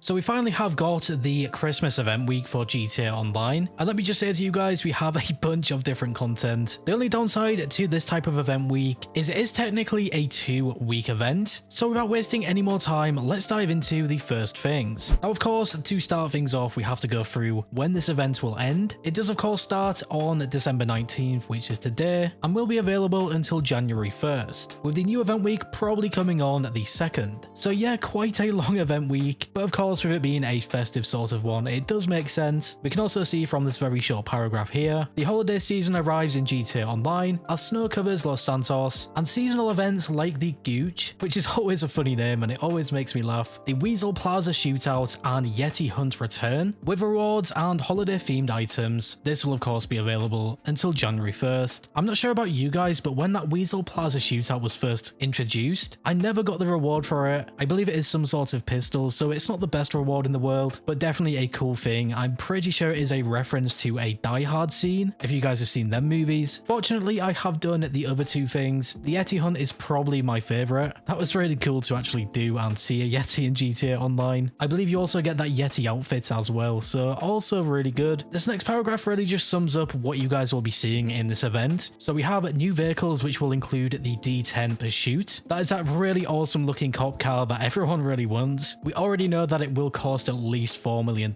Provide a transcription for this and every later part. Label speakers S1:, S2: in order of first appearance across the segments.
S1: So we finally have got the Christmas event week for GTA Online, and let me just say to you guys, we have a bunch of different content. The only downside to this type of event week is it is technically a 2-week event, so without wasting any more time, let's dive into the first things. Now of course, to start things off, we have to go through when this event will end. It does of course start on December 19th, which is today, and will be available until January 1st, with the new event week probably coming on the 2nd. So yeah, quite a long event week, but of course with it being a festive sort of one, it does make sense. We can also see from this very short paragraph here, the holiday season arrives in GTA Online as snow covers Los Santos, and seasonal events like the Gooch, which is always a funny name and it always makes me laugh, the Weasel Plaza Shootout and Yeti Hunt return, with rewards and holiday themed items. This will of course be available until January 1st. I'm not sure about you guys, but when that Weasel Plaza Shootout was first introduced, I never got the reward for it. I believe it is some sort of pistol, so it's not the best reward in the world, but definitely a cool thing. I'm pretty sure it is a reference to a Die Hard scene, if you guys have seen them movies. Fortunately, I have done the other two things. The Yeti Hunt is probably my favorite. That was really cool to actually do and see a Yeti in GTA Online. I believe you also get that Yeti outfit as well, so also really good. This next paragraph really just sums up what you guys will be seeing in this event. So we have new vehicles, which will include the D10 Pursuit. That is that really awesome looking cop car that everyone really wants. We already know that it will cost at least $4 million,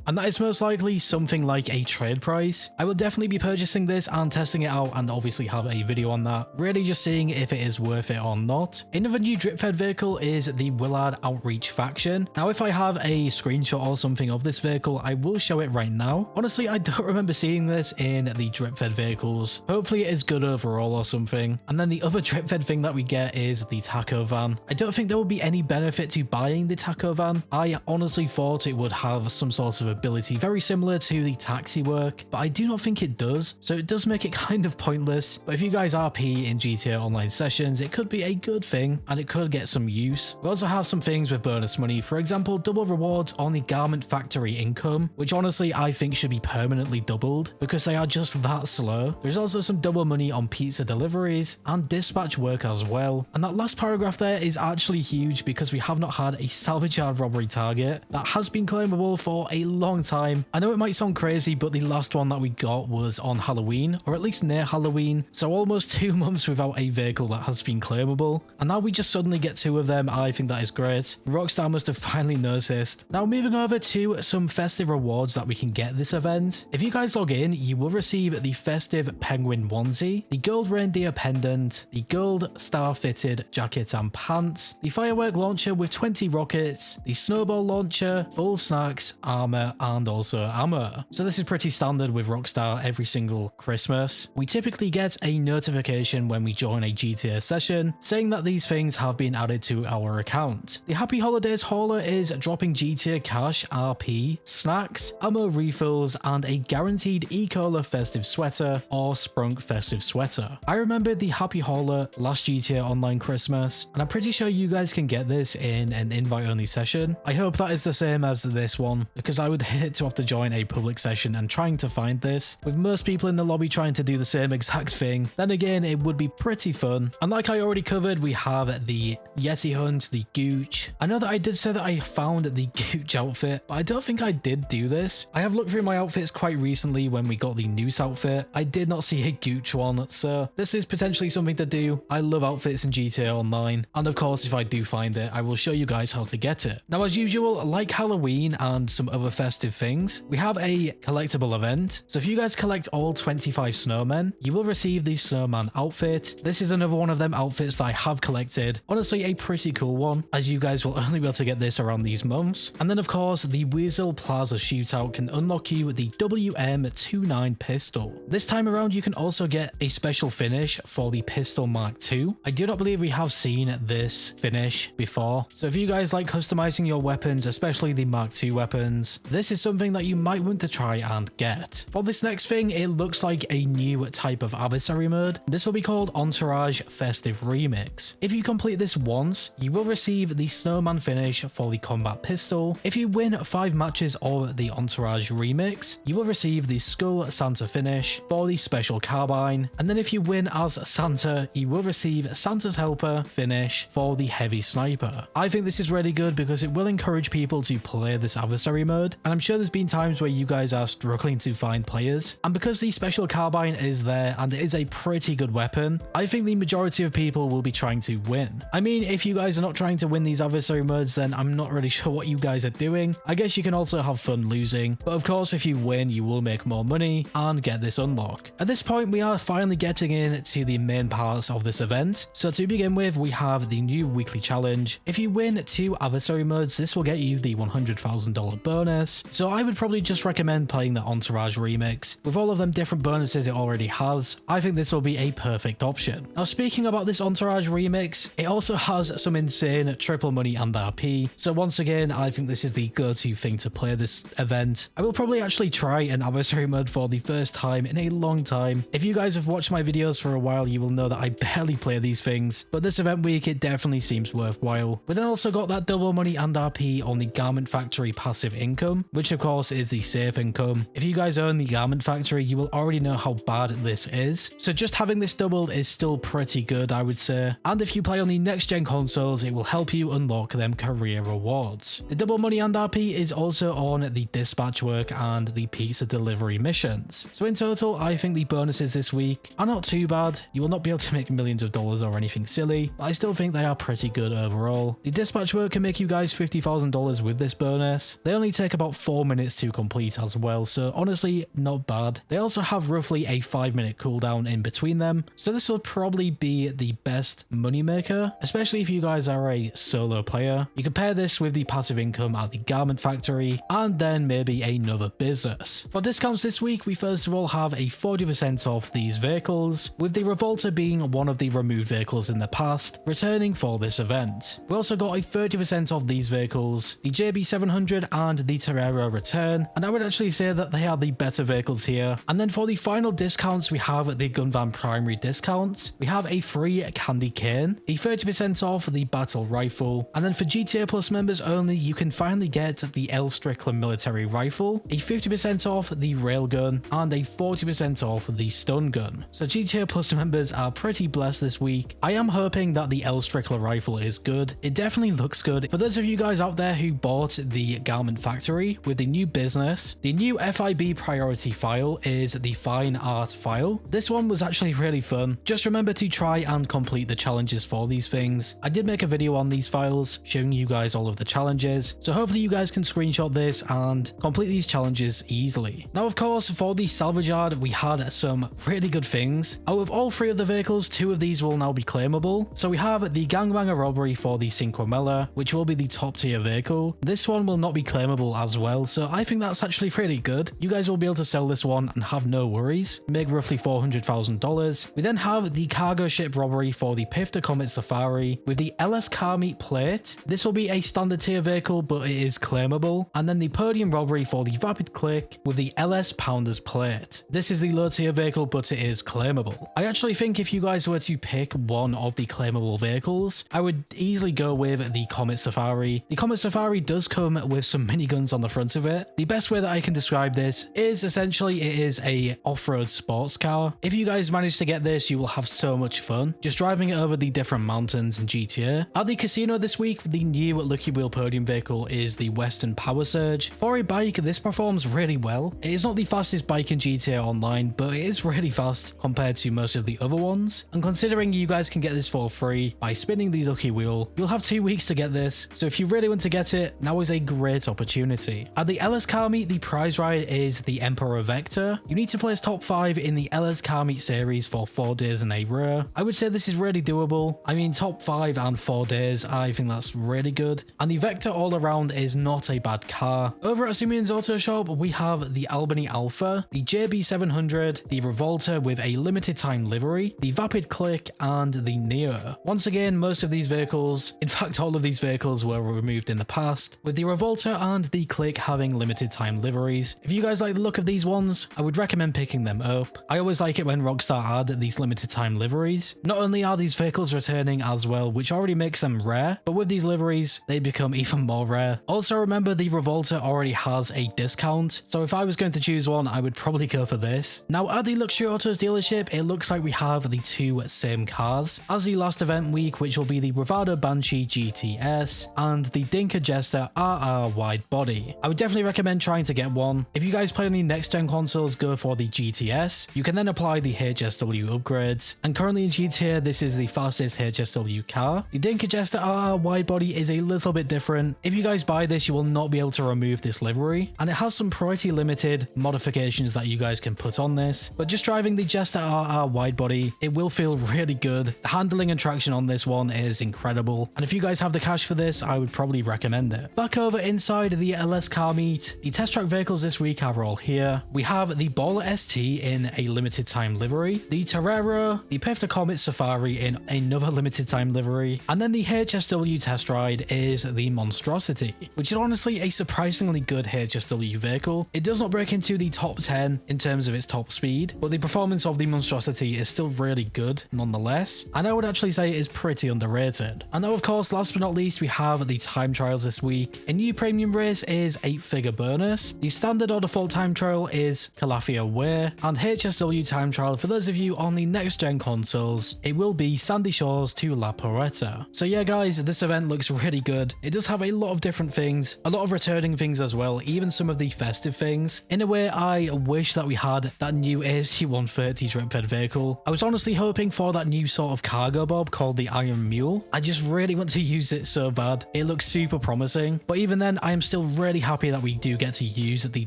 S1: and that is most likely something like a trade price. I will definitely be purchasing this and testing it out and obviously have a video on that, really just seeing if it is worth it or not. Another new drip-fed vehicle is the Willard Outreach Faction. Now if I have a screenshot or something of this vehicle, I will show it right now. Honestly, I don't remember seeing this in the drip-fed vehicles. Hopefully it is good overall or something. And then the other drip-fed thing that we get is the taco van. I don't think there will be any benefit to buying the taco van. I honestly thought it would have some sort of ability very similar to the taxi work, but I do not think it does, so it does make it kind of pointless. But if you guys RP in GTA Online sessions, it could be a good thing and it could get some use. We also have some things with bonus money, for example double rewards on the garment factory income, which honestly I think should be permanently doubled because they are just that slow. There's also some double money on pizza deliveries and dispatch work as well. And that last paragraph there is actually huge because we have not had a salvage yard robbery target that has been claimable for a long time. I know it might sound crazy, but the last one that we got was on Halloween, or at least near Halloween, so almost 2 months without a vehicle that has been claimable, and now we just suddenly get 2 of them. I think that is great. Rockstar must have finally noticed. Now moving over to some festive rewards that we can get this event. If you guys log in, you will receive the festive penguin onesie, the gold reindeer pendant, the gold star fitted jacket and pants, the firework launcher with 20 rockets, the snowball launcher, full snacks, armor, and also ammo. So this is pretty standard with Rockstar every single Christmas. We typically get a notification when we join a GTA session saying that these things have been added to our account. The Happy Holidays hauler is dropping GTA cash, RP, snacks, ammo refills, and a guaranteed E-Cola festive sweater or Sprunk festive sweater. I remember the Happy Hauler last GTA Online Christmas, and I'm pretty sure you guys can get this in an invite-only session. I hope that is the same as this one, because I would hate to have to join a public session and trying to find this, with most people in the lobby trying to do the same exact thing. Then again, it would be pretty fun. And like I already covered, we have the Yeti Hunt, the Gooch. I know that I did say that I found the Gooch outfit, but I don't think I did do this. I have looked through my outfits quite recently when we got the Noose outfit. I did not see a Gooch one, so this is potentially something to do. I love outfits in GTA Online, and of course if I do find it, I will show you guys how to get it. Now as usual, like Halloween and some other festive things, we have a collectible event. So if you guys collect all 25 snowmen, you will receive the snowman outfit. This is another one of them outfits that I have collected. Honestly, a pretty cool one, as you guys will only be able to get this around these months. And then of course, the Weasel Plaza Shootout can unlock you the WM29 pistol. This time around, you can also get a special finish for the Pistol Mark II. I do not believe we have seen this finish before. So if you guys like customizing your weapons, especially the Mark II weapons, this is something that you might want to try and get. For this next thing, it looks like a new type of adversary mode. This will be called Entourage Festive Remix. If you complete this once, you will receive the Snowman finish for the combat pistol. If you win 5 matches of the Entourage Remix, you will receive the Skull Santa finish for the special carbine. And then if you win as Santa, you will receive Santa's Helper finish for the heavy sniper. I think this is really good because it will encourage encourage people to play this adversary mode, and I'm sure there's been times where you guys are struggling to find players, and because the special carbine is there and it is a pretty good weapon, I think the majority of people will be trying to win. I mean, if you guys are not trying to win these adversary modes, then I'm not really sure what you guys are doing. I guess you can also have fun losing, but of course if you win you will make more money and get this unlock. At this point we are finally getting into the main parts of this event. So to begin with, we have the new weekly challenge. If you win 2 adversary modes, this will get you the $100,000 bonus. So I would probably just recommend playing the Entourage remix. With all of them different bonuses it already has, I think this will be a perfect option. Now speaking about this Entourage remix, it also has some insane triple money and RP. So once again, I think this is the go-to thing to play this event. I will probably actually try an adversary mode for the first time in a long time. If you guys have watched my videos for a while, you will know that I barely play these things, but this event week it definitely seems worthwhile. We then also got that double money and RP on the Garment Factory passive income, which of course is the safe income. If you guys own the Garment Factory, you will already know how bad this is, so just having this doubled is still pretty good, I would say. And if you play on the next gen consoles, it will help you unlock them career rewards. The double money and RP is also on the dispatch work and the pizza delivery missions. So in total, I think the bonuses this week are not too bad. You will not be able to make millions of dollars or anything silly, but I still think they are pretty good overall. The dispatch work can make you guys $50,000 with this bonus. They only take about 4 minutes to complete as well, so honestly not bad. They also have roughly a 5-minute cooldown in between them, so this will probably be the best moneymaker, especially if you guys are a solo player. You can pair this with the passive income at the Garment Factory and then maybe another business. For discounts this week, we first of all have a 40% off these vehicles, with the Revolter being one of the removed vehicles in the past, returning for this event. We also got a 30% off these vehicles, the JB700 and the Torero return, and I would actually say that they are the better vehicles here. And then for the final discounts, we have the Gun Van primary discounts. We have a free candy cane, a 30% off the battle rifle, and then for GTA Plus members only, you can finally get the L. Strickland military rifle, a 50% off the railgun, and a 40% off the stun gun. So GTA Plus members are pretty blessed this week. I am hoping that the L. Strickland rifle is good. It definitely looks good. For those of you guys out there who bought the Garment Factory with the new business, the new FIB priority file is the fine art file. This one was actually really fun. Just remember to try and complete the challenges for these things. I did make a video on these files showing you guys all of the challenges, so hopefully you guys can screenshot this and complete these challenges easily. Now of course, for the salvage yard we had some really good things. Out of all 3 of the vehicles, 2 of these will now be claimable. So we have the Gangbanger Robbery for the Cinquemella, which will be the top tier vehicle. This one will not be claimable as well, so I think that's actually pretty good. You guys will be able to sell this one and have no worries, make roughly $400,000. We then have the Cargo Ship Robbery for the Pifter Comet Safari with the LS Car Meet plate. This will be a standard tier vehicle, but it is claimable. And then the Podium Robbery for the Vapid Click with the LS Pounders plate. This is the low tier vehicle, but it is claimable. I actually think if you guys were to pick one of the claimable vehicles, I would easily go with the Comet Safari. The Comet Safari does come with some miniguns on the front of it. The best way that I can describe this is essentially it is a off-road sports car. If you guys manage to get this, you will have so much fun just driving it over the different mountains in GTA. At the casino this week, the new Lucky Wheel Podium vehicle is the Western Power Surge. For a bike, this performs really well. It is not the fastest bike in GTA Online, but it is really fast compared to most of the other ones. And considering you guys can get this for free by spinning the Lucky Wheel, you'll have 2 weeks to get this. So if you really want to get it, now is a great opportunity. At the LS Car Meet, the prize ride is the Emperor Vector. You need to place top 5 in the LS Car Meet series for 4 days in a row. I would say this is really doable. I mean, top 5 and 4 days, I think that's really good. And the Vector all around is not a bad car. Over at Simeone's Autoshop, we have the Albany Alpha, the JB700, the Revolter with a limited time livery, the Vapid Click, and the Neo. Once again, most of these vehicles, in fact all of these vehicles were removed in the past, with the Revolter and the Click having limited time liveries. If you guys like the look of these ones, I would recommend picking them up. I always like it when Rockstar add these limited time liveries. Not only are these vehicles returning as well, which already makes them rare, but with these liveries, they become even more rare. Also remember, the Revolter already has a discount, so if I was going to choose one, I would probably go for this. Now at the Luxury Autos dealership, it looks like we have the 2 same cars as the last event week, which will be the Bravado Banshee GTS and the Dinka Jester RR wide body. I would definitely recommend trying to get one. If you guys play on the next gen consoles, go for the GTS. You can then apply the HSW upgrades. And currently in GTA, this is the fastest HSW car. The Dinka Jester RR wide body is a little bit different. If you guys buy this, you will not be able to remove this livery, and it has some pretty limited modifications that you guys can put on this. But just driving the Jester RR wide body, it will feel really good. The handling and traction on this one is incredible, and if you guys have the cash for this, I would probably recommend it. Back over inside the LS car meet, the test track vehicles this week are all here. We have the Baller ST in a limited time livery, the Torero, the Pifter Comet Safari in another limited time livery, and then the HSW test ride is the Monstrosity, which is honestly a surprisingly good HSW vehicle. It does not break into the top 10 in terms of its top speed, but the performance of the Monstrosity is still really good nonetheless, and I would actually say it is pretty underrated. And now, of course, last but not least, we have the time trials this week. A new premium race is 8-figure bonus. The standard or default time trial is Calafia Way, and HSW time trial for those of you on the next gen consoles, it will be Sandy Shores to La Porretta. So yeah guys, this event looks really good. It does have a lot of different things, a lot of returning things as well, even some of the festive things. In a way, I wish that we had that new ASU 130 drip fed vehicle. I was honestly hoping for that new sort of cargo bob called the Iron Mule. I just really want to use it so bad. It looks super promising, but even then, I am still really happy that we do get to use the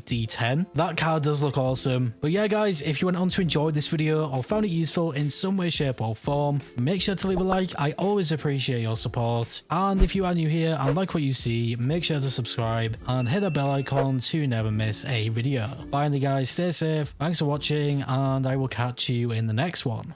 S1: D10. That car does look awesome. But yeah guys, if you went on to enjoy this video or found it useful in some way, shape or form, make sure to leave a like. I always appreciate your support. And if you are new here and like what you see, make sure to subscribe and hit the bell icon to never miss a video. Finally guys, stay safe, thanks for watching, and I will catch you in the next one.